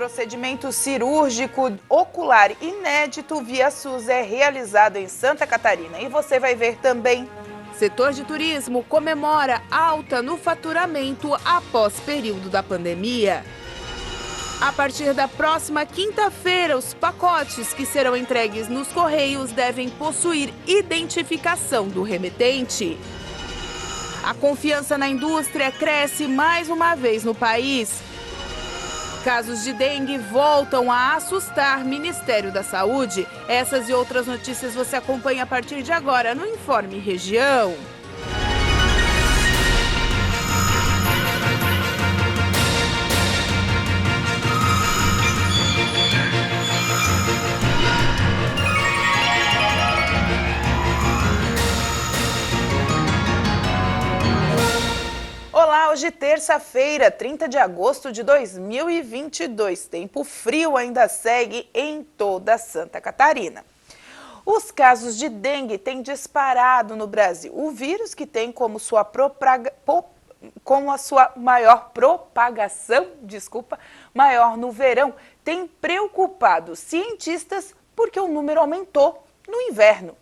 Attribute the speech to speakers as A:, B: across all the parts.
A: Procedimento cirúrgico ocular inédito via SUS é realizado em Santa Catarina e você vai ver também.
B: Setor de turismo comemora alta no faturamento após período da pandemia. A partir da próxima quinta-feira, os pacotes que serão entregues nos Correios devem possuir identificação do remetente. A confiança na indústria cresce mais uma vez no país. Casos de dengue voltam a assustar Ministério da Saúde. Essas e outras notícias você acompanha a partir de agora no Informe Região.
A: Olá, hoje terça-feira, 30 de agosto de 2022. Tempo frio ainda segue em toda Santa Catarina. Os casos de dengue têm disparado no Brasil. O vírus que tem como a sua maior propagação, maior no verão, tem preocupado cientistas porque o número aumentou no inverno.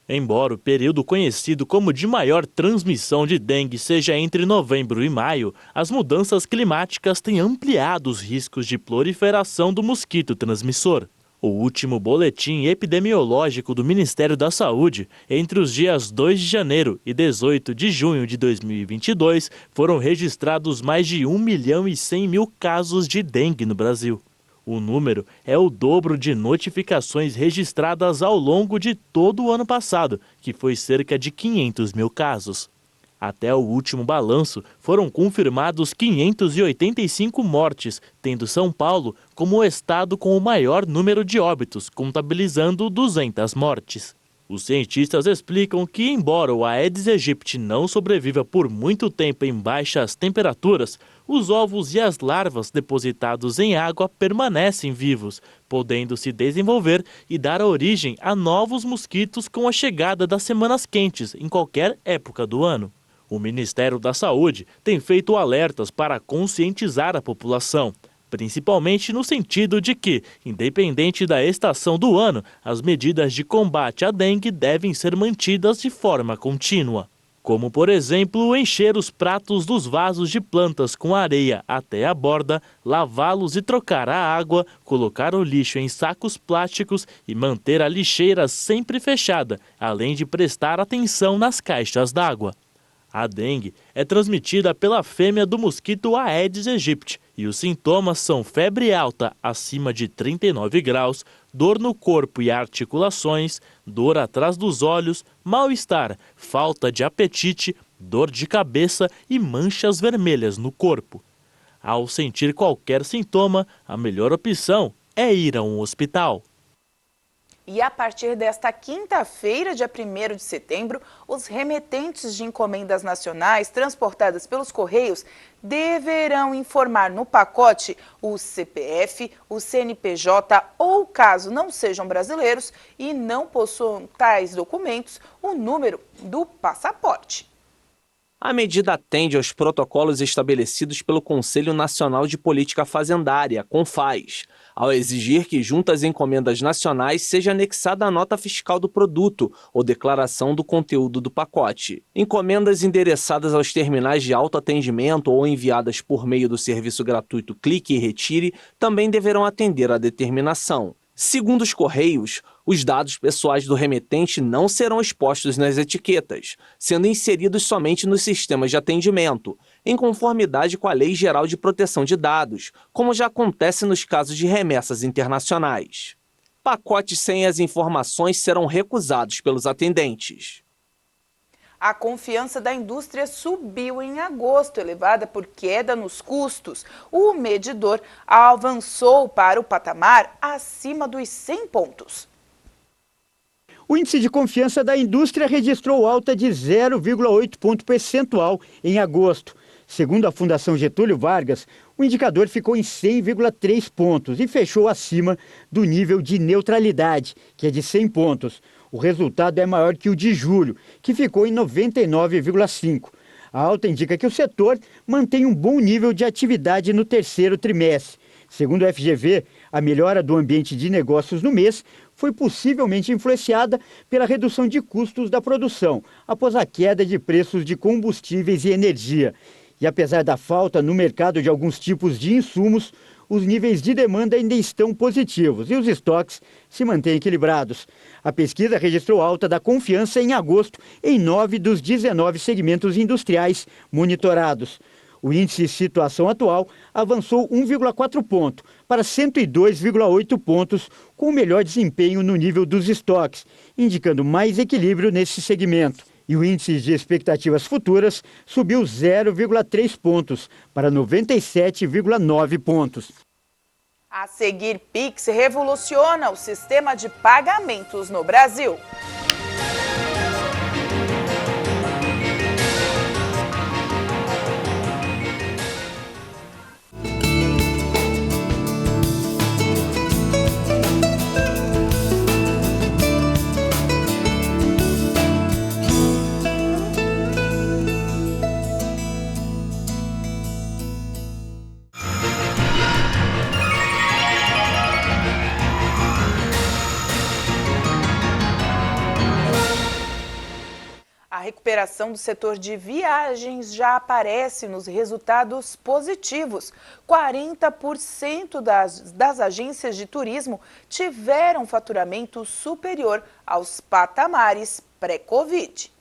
C: Embora o período conhecido como de maior transmissão de dengue seja entre novembro e maio, as mudanças climáticas têm ampliado os riscos de proliferação do mosquito transmissor. O último boletim epidemiológico do Ministério da Saúde, entre os dias 2 de janeiro e 18 de junho de 2022, foram registrados mais de 1.100.000 casos de dengue no Brasil. O número é o dobro de notificações registradas ao longo de todo o ano passado, que foi cerca de 500.000 casos. Até o último balanço, foram confirmados 585 mortes, tendo São Paulo como o estado com o maior número de óbitos, contabilizando 200 mortes. Os cientistas explicam que, embora o Aedes aegypti não sobreviva por muito tempo em baixas temperaturas, os ovos e as larvas depositados em água permanecem vivos, podendo se desenvolver e dar origem a novos mosquitos com a chegada das semanas quentes em qualquer época do ano. O Ministério da Saúde tem feito alertas para conscientizar a população, principalmente no sentido de que, independente da estação do ano, as medidas de combate à dengue devem ser mantidas de forma contínua. Como, por exemplo, encher os pratos dos vasos de plantas com areia até a borda, lavá-los e trocar a água, colocar o lixo em sacos plásticos e manter a lixeira sempre fechada, além de prestar atenção nas caixas d'água. A dengue é transmitida pela fêmea do mosquito Aedes aegypti e os sintomas são febre alta acima de 39 graus, dor no corpo e articulações, dor atrás dos olhos, mal-estar, falta de apetite, dor de cabeça e manchas vermelhas no corpo. Ao sentir qualquer sintoma, a melhor opção é ir a um hospital.
A: E a partir desta quinta-feira, dia 1º de setembro, os remetentes de encomendas nacionais transportadas pelos Correios deverão informar no pacote o CPF, o CNPJ ou, caso não sejam brasileiros e não possuam tais documentos, o número do passaporte.
D: A medida atende aos protocolos estabelecidos pelo Conselho Nacional de Política Fazendária, CONFAS, ao exigir que junto às encomendas nacionais seja anexada a nota fiscal do produto ou declaração do conteúdo do pacote. Encomendas endereçadas aos terminais de autoatendimento ou enviadas por meio do serviço gratuito Clique e Retire também deverão atender à determinação. Segundo os Correios, os dados pessoais do remetente não serão expostos nas etiquetas, sendo inseridos somente nos sistemas de atendimento, em conformidade com a Lei Geral de Proteção de Dados, como já acontece nos casos de remessas internacionais. Pacotes sem as informações serão recusados pelos atendentes.
A: A confiança da indústria subiu em agosto, elevada por queda nos custos. O medidor avançou para o patamar acima dos 100 pontos.
E: O índice de confiança da indústria registrou alta de 0,8 ponto percentual em agosto. Segundo a Fundação Getúlio Vargas, o indicador ficou em 100,3 pontos e fechou acima do nível de neutralidade, que é de 100 pontos. O resultado é maior que o de julho, que ficou em 99,5. A alta indica que o setor mantém um bom nível de atividade no terceiro trimestre. Segundo a FGV, a melhora do ambiente de negócios no mês foi possivelmente influenciada pela redução de custos da produção, após a queda de preços de combustíveis e energia. E apesar da falta no mercado de alguns tipos de insumos, os níveis de demanda ainda estão positivos e os estoques se mantêm equilibrados. A pesquisa registrou alta da confiança em agosto em 9 dos 19 segmentos industriais monitorados. O índice Situação Atual avançou 1,4 ponto para 102,8 pontos, com o melhor desempenho no nível dos estoques, indicando mais equilíbrio nesse segmento. E o índice de expectativas futuras subiu 0,3 pontos para 97,9 pontos.
A: A seguir, Pix revoluciona o sistema de pagamentos no Brasil. A recuperação do setor de viagens já aparece nos resultados positivos. 40% das agências de turismo tiveram faturamento superior aos patamares pré-Covid.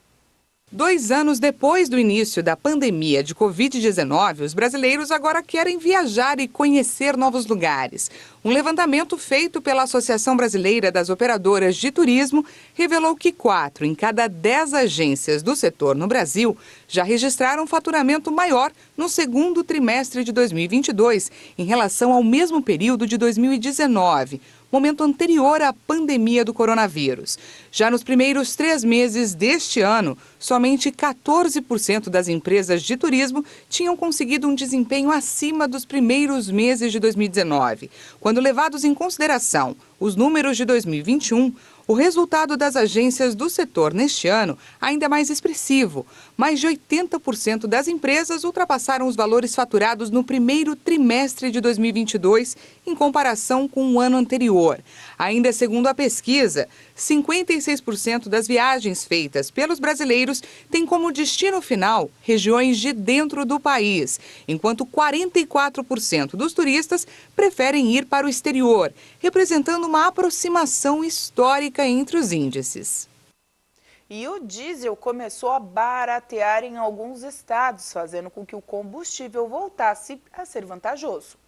F: 2 anos depois do início da pandemia de Covid-19, os brasileiros agora querem viajar e conhecer novos lugares. Um levantamento feito pela Associação Brasileira das Operadoras de Turismo revelou que 4 em cada 10 agências do setor no Brasil já registraram um faturamento maior no segundo trimestre de 2022, em relação ao mesmo período de 2019. Momento anterior à pandemia do coronavírus. Já nos primeiros 3 meses deste ano, somente 14% das empresas de turismo tinham conseguido um desempenho acima dos primeiros meses de 2019. Quando levados em consideração os números de 2021, o resultado das agências do setor neste ano ainda é mais expressivo. Mais de 80% das empresas ultrapassaram os valores faturados no primeiro trimestre de 2022, em comparação com o ano anterior. Ainda segundo a pesquisa, 56% das viagens feitas pelos brasileiros têm como destino final regiões de dentro do país, enquanto 44% dos turistas preferem ir para o exterior, representando uma aproximação histórica entre os índices.
A: E o diesel começou a baratear em alguns estados, fazendo com que o combustível voltasse a ser vantajoso.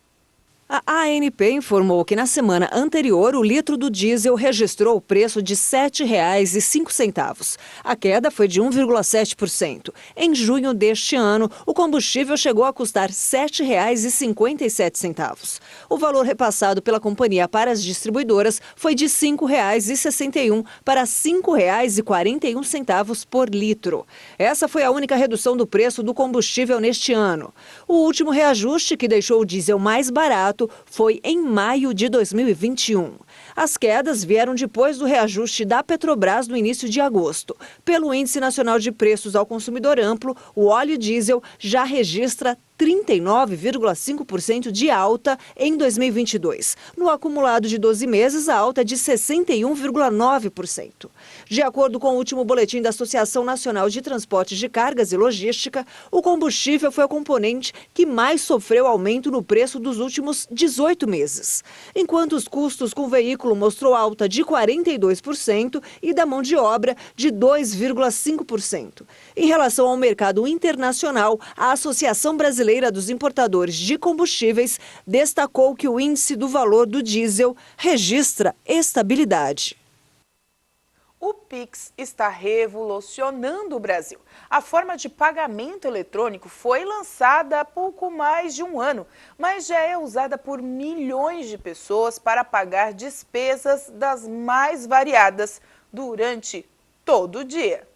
G: A ANP informou que na semana anterior o litro do diesel registrou o preço de R$ 7,05. A queda foi de 1,7%. Em junho deste ano, o combustível chegou a custar R$ 7,57. O valor repassado pela companhia para as distribuidoras foi de R$ 5,61 para R$ 5,41 por litro. Essa foi a única redução do preço do combustível neste ano. O último reajuste que deixou o diesel mais barato foi em maio de 2021. As quedas vieram depois do reajuste da Petrobras no início de agosto. Pelo Índice Nacional de Preços ao Consumidor Amplo, o óleo diesel já registra 39,5% de alta em 2022. No acumulado de 12 meses, a alta é de 61,9%. De acordo com o último boletim da Associação Nacional de Transportes de Cargas e Logística, o combustível foi o componente que mais sofreu aumento no preço dos últimos 18 meses. Enquanto os custos com o veículo mostrou alta de 42% e da mão de obra de 2,5%. Em relação ao mercado internacional, a Associação Brasileira dos Importadores de Combustíveis destacou que o índice do valor do diesel registra estabilidade.
A: O Pix está revolucionando o Brasil. A forma de pagamento eletrônico foi lançada há pouco mais de um ano, mas já é usada por milhões de pessoas para pagar despesas das mais variadas durante todo o dia.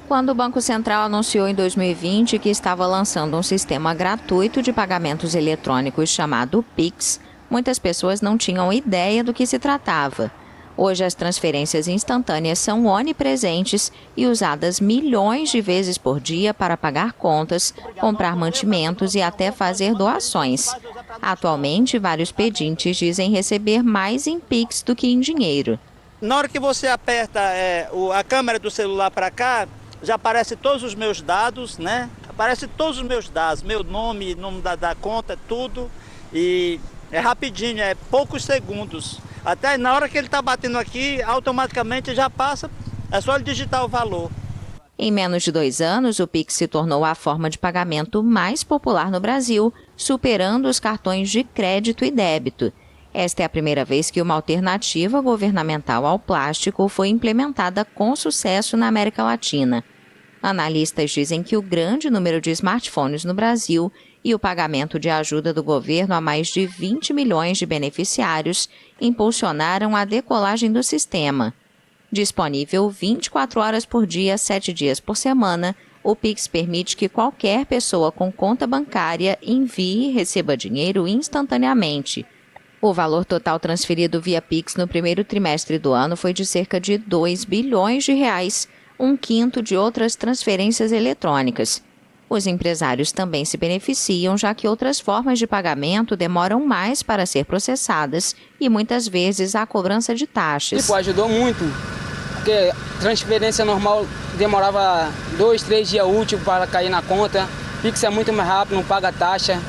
H: Quando o Banco Central anunciou em 2020 que estava lançando um sistema gratuito de pagamentos eletrônicos chamado Pix, muitas pessoas não tinham ideia do que se tratava. Hoje, as transferências instantâneas são onipresentes e usadas milhões de vezes por dia para pagar contas, comprar mantimentos e até fazer doações. Atualmente, vários pedintes dizem receber mais em Pix do que em dinheiro.
I: Na hora que você aperta a câmera do celular para cá, já aparece todos os meus dados, né? Aparece todos os meus dados, meu nome, nome da conta, tudo. E é rapidinho, é poucos segundos. Até na hora que ele está batendo aqui, automaticamente já passa, é só ele digitar o valor.
H: Em menos de 2 anos, o Pix se tornou a forma de pagamento mais popular no Brasil, superando os cartões de crédito e débito. Esta é a primeira vez que uma alternativa governamental ao plástico foi implementada com sucesso na América Latina. Analistas dizem que o grande número de smartphones no Brasil e o pagamento de ajuda do governo a mais de 20 milhões de beneficiários impulsionaram a decolagem do sistema. Disponível 24 horas por dia, 7 dias por semana, o Pix permite que qualquer pessoa com conta bancária envie e receba dinheiro instantaneamente. O valor total transferido via Pix no primeiro trimestre do ano foi de cerca de 2 bilhões de reais, um quinto de outras transferências eletrônicas. Os empresários também se beneficiam, já que outras formas de pagamento demoram mais para ser processadas e muitas vezes há cobrança de taxas.
J: Ajudou muito, porque transferência normal demorava 2, 3 dias úteis para cair na conta. Pix é muito mais rápido, não paga taxa.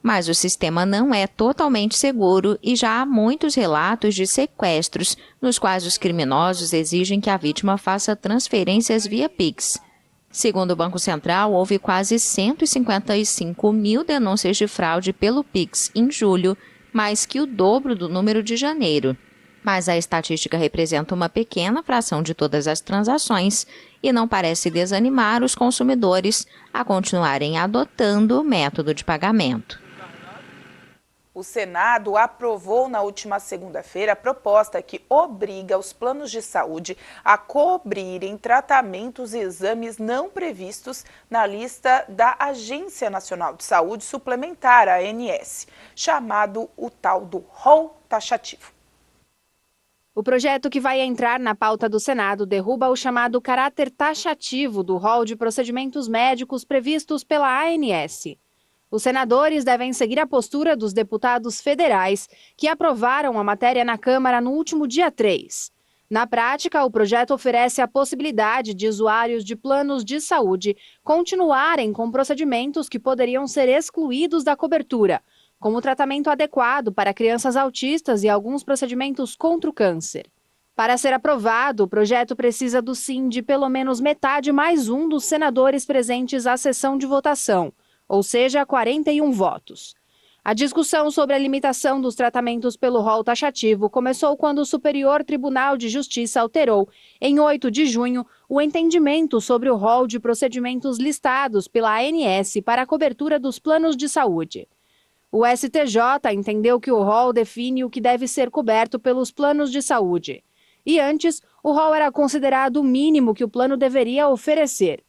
H: Mas o sistema não é totalmente seguro e já há muitos relatos de sequestros, nos quais os criminosos exigem que a vítima faça transferências via Pix. Segundo o Banco Central, houve quase 155 mil denúncias de fraude pelo Pix em julho, mais que o dobro do número de janeiro. Mas a estatística representa uma pequena fração de todas as transações e não parece desanimar os consumidores a continuarem adotando o método de pagamento.
A: O Senado aprovou na última segunda-feira a proposta que obriga os planos de saúde a cobrirem tratamentos e exames não previstos na lista da Agência Nacional de Saúde Suplementar, a ANS, chamado o tal do rol taxativo.
K: O projeto que vai entrar na pauta do Senado derruba o chamado caráter taxativo do rol de procedimentos médicos previstos pela ANS. Os senadores devem seguir a postura dos deputados federais que aprovaram a matéria na Câmara no último dia 3. Na prática, o projeto oferece a possibilidade de usuários de planos de saúde continuarem com procedimentos que poderiam ser excluídos da cobertura, como o tratamento adequado para crianças autistas e alguns procedimentos contra o câncer. Para ser aprovado, o projeto precisa do sim de pelo menos metade mais um dos senadores presentes à sessão de votação, ou seja, 41 votos. A discussão sobre a limitação dos tratamentos pelo rol taxativo começou quando o Superior Tribunal de Justiça alterou, em 8 de junho, o entendimento sobre o rol de procedimentos listados pela ANS para a cobertura dos planos de saúde. O STJ entendeu que o rol define o que deve ser coberto pelos planos de saúde. E antes, o rol era considerado o mínimo que o plano deveria oferecer.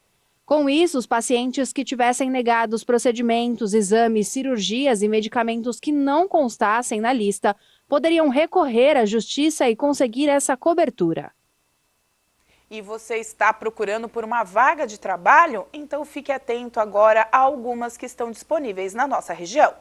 K: Com isso, os pacientes que tivessem negados procedimentos, exames, cirurgias e medicamentos que não constassem na lista poderiam recorrer à justiça e conseguir essa cobertura.
A: E você está procurando por uma vaga de trabalho? Então fique atento agora a algumas que estão disponíveis na nossa região.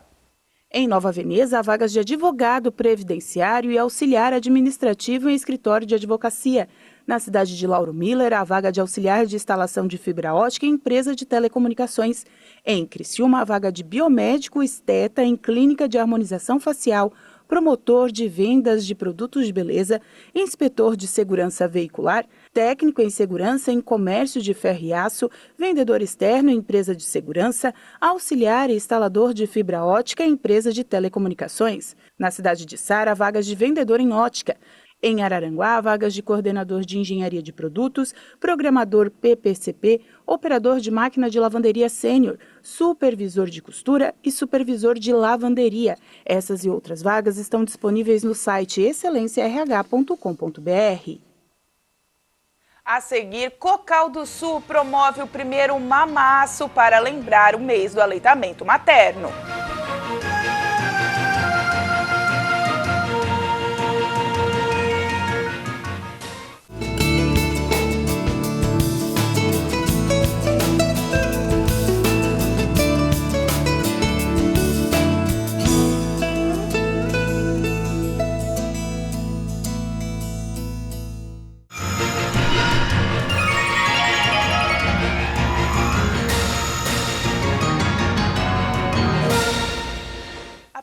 B: Em Nova Veneza, há vagas de advogado previdenciário e auxiliar administrativo em escritório de advocacia. Na cidade de Lauro Miller, há vaga de auxiliar de instalação de fibra ótica em empresa de telecomunicações. Em Criciúma, há vaga de biomédico esteta em clínica de harmonização facial, promotor de vendas de produtos de beleza, inspetor de segurança veicular, técnico em segurança em comércio de ferro e aço, vendedor externo em empresa de segurança, auxiliar e instalador de fibra ótica em empresa de telecomunicações. Na cidade de Sara, há vagas de vendedor em ótica. Em Araranguá, há vagas de coordenador de engenharia de produtos, programador PPCP, operador de máquina de lavanderia sênior, supervisor de costura e supervisor de lavanderia. Essas e outras vagas estão disponíveis no site excelênciarh.com.br.
A: A seguir, Cocal do Sul promove o primeiro mamaço para lembrar o mês do aleitamento materno.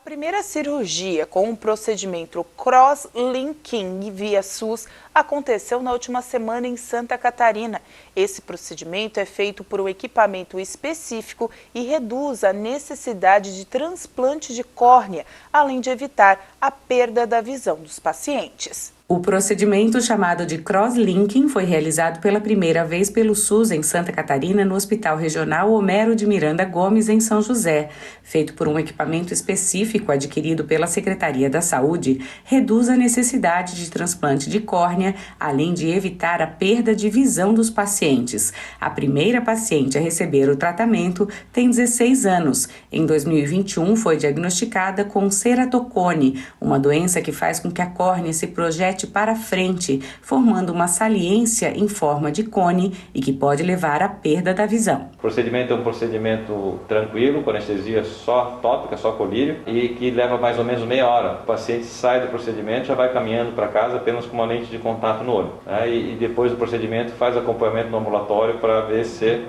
A: primeira cirurgia com um procedimento cross-linking via SUS aconteceu na última semana em Santa Catarina. Esse procedimento é feito por um equipamento específico e reduz a necessidade de transplante de córnea, além de evitar a perda da visão dos pacientes.
L: O procedimento, chamado de cross-linking, foi realizado pela primeira vez pelo SUS em Santa Catarina, no Hospital Regional Homero de Miranda Gomes, em São José. Feito por um equipamento específico adquirido pela Secretaria da Saúde, reduz a necessidade de transplante de córnea, além de evitar a perda de visão dos pacientes. A primeira paciente a receber o tratamento tem 16 anos. Em 2021, foi diagnosticada com ceratocone, uma doença que faz com que a córnea se projete para frente, formando uma saliência em forma de cone e que pode levar à perda da visão.
M: O procedimento é um procedimento tranquilo, com anestesia só tópica, só colírio, e que leva mais ou menos meia hora. O paciente sai do procedimento, já vai caminhando para casa apenas com uma lente de contato no olho. E depois do procedimento faz acompanhamento no ambulatório para ver se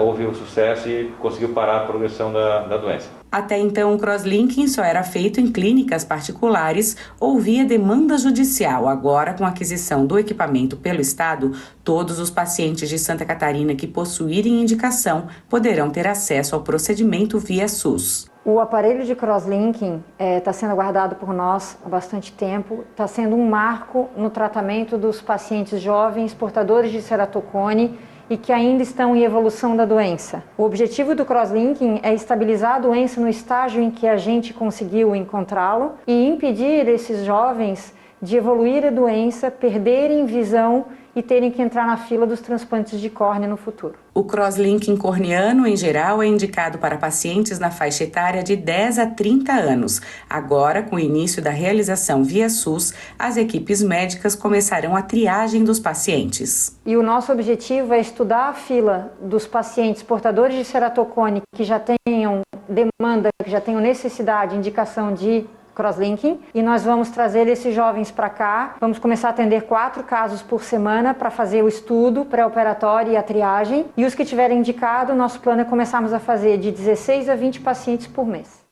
M: houve o sucesso e conseguiu parar a progressão da doença.
L: Até então, o cross-linking só era feito em clínicas particulares ou via demanda judicial. Agora, com a aquisição do equipamento pelo Estado, todos os pacientes de Santa Catarina que possuírem indicação poderão ter acesso ao procedimento via SUS.
N: O aparelho de cross-linking está sendo aguardado por nós há bastante tempo. Está sendo um marco no tratamento dos pacientes jovens portadores de ceratocone e que ainda estão em evolução da doença. O objetivo do cross-linking é estabilizar a doença no estágio em que a gente conseguiu encontrá-lo e impedir esses jovens de evoluir a doença, perderem visão e terem que entrar na fila dos transplantes de córnea no futuro.
L: O cross-linking corneano, em geral, é indicado para pacientes na faixa etária de 10 a 30 anos. Agora, com o início da realização via SUS, as equipes médicas começarão a triagem dos pacientes.
N: E o nosso objetivo é estudar a fila dos pacientes portadores de ceratocone que já tenham demanda, que já tenham necessidade, indicação de cross-linking, e nós vamos trazer esses jovens para cá. Vamos começar a atender 4 casos por semana para fazer o estudo pré-operatório e a triagem. E os que tiverem indicado, nosso plano é começarmos a fazer de 16 a 20 pacientes por mês.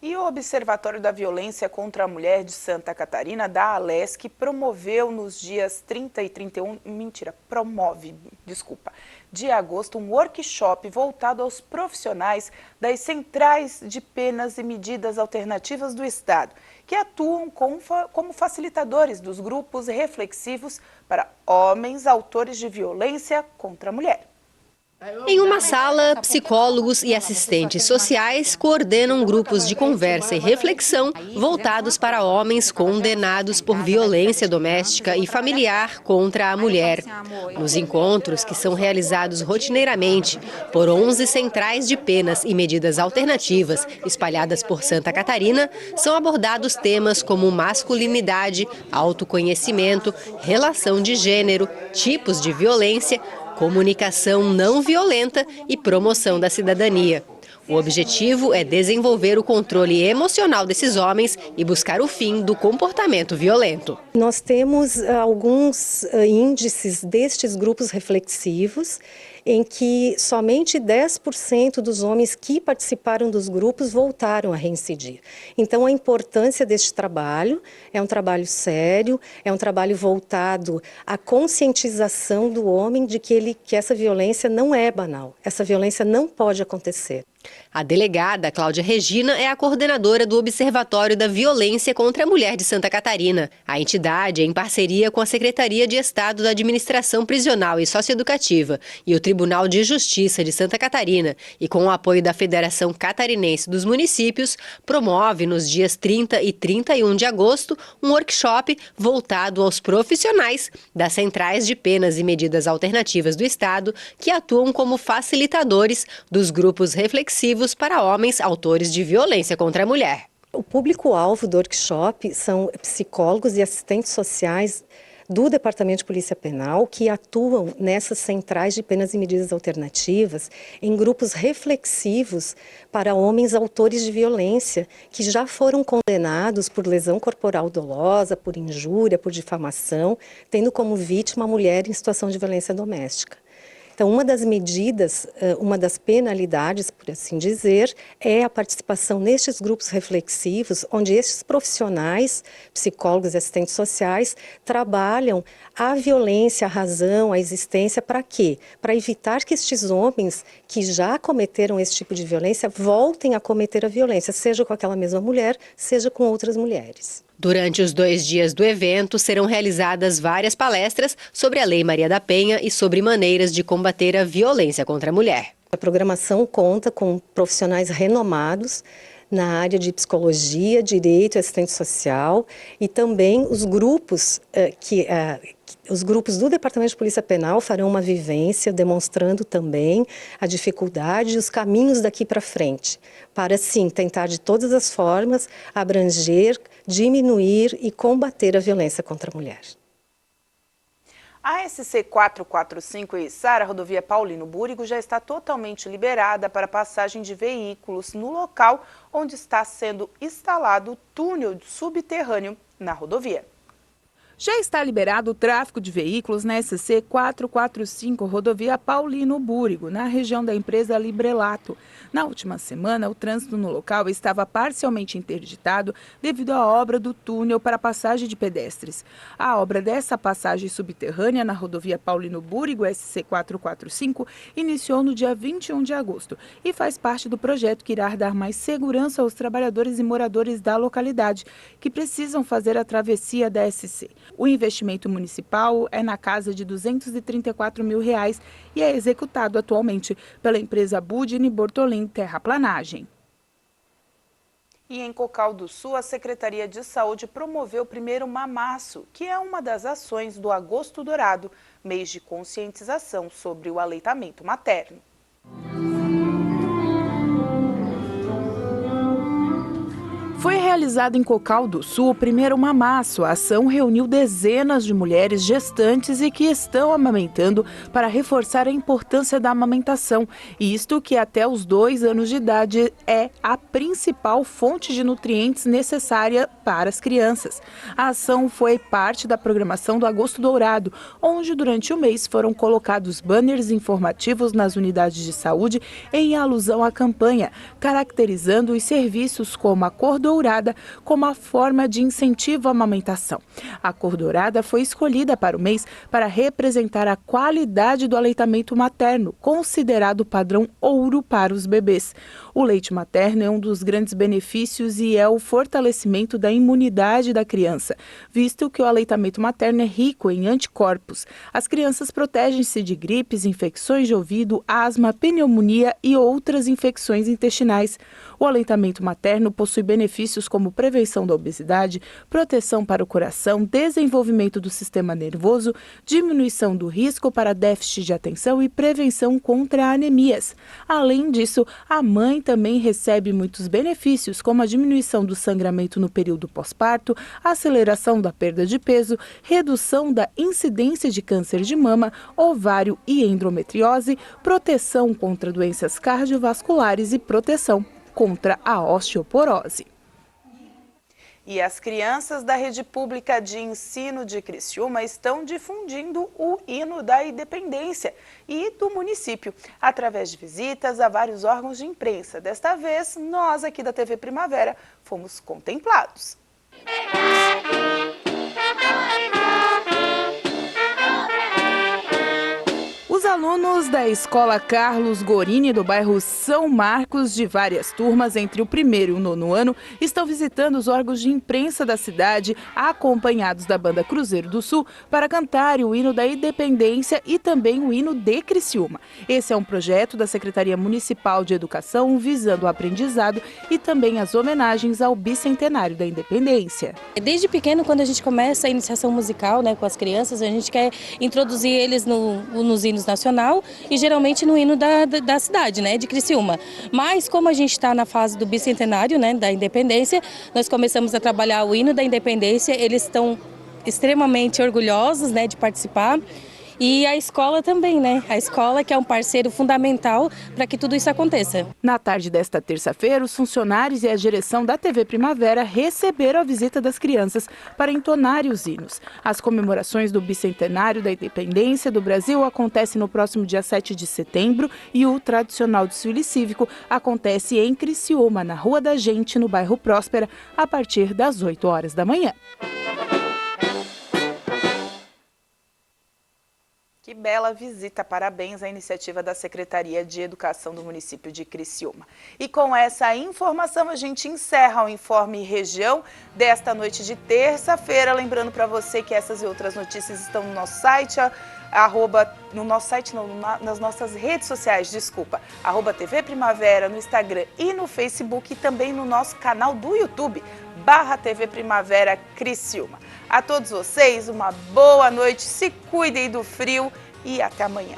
A: E o Observatório da Violência contra a Mulher de Santa Catarina, da Alesc, promove nos dias 30 e 31 de agosto um workshop voltado aos profissionais das Centrais de Penas e Medidas Alternativas do Estado, que atuam como facilitadores dos grupos reflexivos para homens autores de violência contra a mulher.
O: Em uma sala, psicólogos e assistentes sociais coordenam grupos de conversa e reflexão voltados para homens condenados por violência doméstica e familiar contra a mulher. Nos encontros, que são realizados rotineiramente por 11 centrais de penas e medidas alternativas espalhadas por Santa Catarina, são abordados temas como masculinidade, autoconhecimento, relação de gênero, tipos de violência, comunicação não violenta e promoção da cidadania. O objetivo é desenvolver o controle emocional desses homens e buscar o fim do comportamento violento.
P: Nós temos alguns índices destes grupos reflexivos em que somente 10% dos homens que participaram dos grupos voltaram a reincidir. Então, a importância deste trabalho é um trabalho sério, é um trabalho voltado à conscientização do homem de que essa violência não é banal, essa violência não pode acontecer.
O: A delegada Cláudia Regina é a coordenadora do Observatório da Violência contra a Mulher de Santa Catarina. A entidade é em parceria com a Secretaria de Estado da Administração Prisional e Socioeducativa e o Tribunal de Justiça de Santa Catarina e com o apoio da Federação Catarinense dos Municípios, promove nos dias 30 e 31 de agosto um workshop voltado aos profissionais das Centrais de Penas e Medidas Alternativas do Estado que atuam como facilitadores dos grupos reflexivos para homens autores de violência contra a mulher.
P: O público-alvo do workshop são psicólogos e assistentes sociais do Departamento de Polícia Penal que atuam nessas centrais de penas e medidas alternativas em grupos reflexivos para homens autores de violência que já foram condenados por lesão corporal dolosa, por injúria, por difamação, tendo como vítima a mulher em situação de violência doméstica. Então, uma das medidas, uma das penalidades, por assim dizer, é a participação nestes grupos reflexivos, onde estes profissionais, psicólogos e assistentes sociais, trabalham a violência, a razão, a existência, para quê? Para evitar que estes homens que já cometeram esse tipo de violência voltem a cometer a violência, seja com aquela mesma mulher, seja com outras mulheres.
O: Durante os 2 dias do evento, serão realizadas várias palestras sobre a Lei Maria da Penha e sobre maneiras de combater a violência contra a mulher.
P: A programação conta com profissionais renomados na área de psicologia, direito e assistente social, e também os grupos os grupos do Departamento de Polícia Penal farão uma vivência demonstrando também a dificuldade e os caminhos daqui para frente, para sim tentar de todas as formas abranger, diminuir e combater a violência contra a mulher.
A: A SC 445 em Içara, a rodovia Paulino Búrigo, já está totalmente liberada para passagem de veículos no local onde está sendo instalado o túnel subterrâneo na rodovia.
B: Já está liberado o tráfego de veículos na SC 445, rodovia Paulino Búrigo, na região da empresa Librelato. Na última semana, o trânsito no local estava parcialmente interditado devido à obra do túnel para passagem de pedestres. A obra dessa passagem subterrânea na rodovia Paulino Búrigo, SC 445, iniciou no dia 21 de agosto e faz parte do projeto que irá dar mais segurança aos trabalhadores e moradores da localidade, que precisam fazer a travessia da SC. O investimento municipal é na casa de R$ 234 mil e é executado atualmente pela empresa Budini Bortolin Terraplanagem.
A: E em Cocal do Sul, a Secretaria de Saúde promoveu o primeiro mamaço, que é uma das ações do Agosto Dourado, mês de conscientização sobre o aleitamento materno.
B: Foi realizado em Cocal do Sul o primeiro mamaço. A ação reuniu dezenas de mulheres gestantes e que estão amamentando para reforçar a importância da amamentação. Isto que até os 2 anos de idade é a principal fonte de nutrientes necessária para as crianças. A ação foi parte da programação do Agosto Dourado, onde durante o mês foram colocados banners informativos nas unidades de saúde em alusão à campanha, caracterizando os serviços como a cor dourada como a forma de incentivo à amamentação. A cor dourada foi escolhida para o mês para representar a qualidade do aleitamento materno, considerado padrão ouro para os bebês. O leite materno é um dos grandes benefícios e é o fortalecimento da imunidade da criança, visto que o aleitamento materno é rico em anticorpos. As crianças protegem-se de gripes, infecções de ouvido, asma, pneumonia e outras infecções intestinais. O aleitamento materno possui benefícios como prevenção da obesidade, proteção para o coração, desenvolvimento do sistema nervoso, diminuição do risco para déficit de atenção e prevenção contra anemias. Além disso, a mãe também recebe muitos benefícios, como a diminuição do sangramento no período pós-parto, aceleração da perda de peso, redução da incidência de câncer de mama, ovário e endometriose, proteção contra doenças cardiovasculares e proteção contra a osteoporose.
A: E as crianças da Rede Pública de Ensino de Criciúma estão difundindo o hino da independência e do município, através de visitas a vários órgãos de imprensa. Desta vez, nós aqui da TV Primavera fomos contemplados.
B: Os alunos da Escola Carlos Gorini, do bairro São Marcos, de várias turmas, entre o 1º e o 9º ano, estão visitando os órgãos de imprensa da cidade, acompanhados da Banda Cruzeiro do Sul, para cantar o hino da independência e também o hino de Criciúma. Esse é um projeto da Secretaria Municipal de Educação, visando o aprendizado e também as homenagens ao bicentenário da independência.
Q: Desde pequeno, quando a gente começa a iniciação musical, com as crianças, a gente quer introduzir eles nos hinos nacional e geralmente no hino da cidade, de Criciúma. Mas como a gente está na fase do bicentenário, da independência, nós começamos a trabalhar o hino da independência. Eles estão extremamente orgulhosos, de participar. e a escola também, né? A escola que é um parceiro fundamental para que tudo isso aconteça.
B: Na tarde desta terça-feira, os funcionários e a direção da TV Primavera receberam a visita das crianças para entonarem os hinos. As comemorações do bicentenário da independência do Brasil acontecem no próximo dia 7 de setembro e o tradicional desfile cívico acontece em Criciúma, na Rua da Gente, no bairro Próspera, a partir das 8 horas da manhã.
A: Que bela visita, parabéns à iniciativa da Secretaria de Educação do município de Criciúma. E com essa informação a gente encerra o Informe Região desta noite de terça-feira. Lembrando para você que essas e outras notícias estão no nosso site, nas nossas redes sociais, @TV Primavera, no Instagram e no Facebook, e também no nosso canal do YouTube, /TV Primavera Criciúma. A todos vocês, uma boa noite, se cuidem do frio e até amanhã.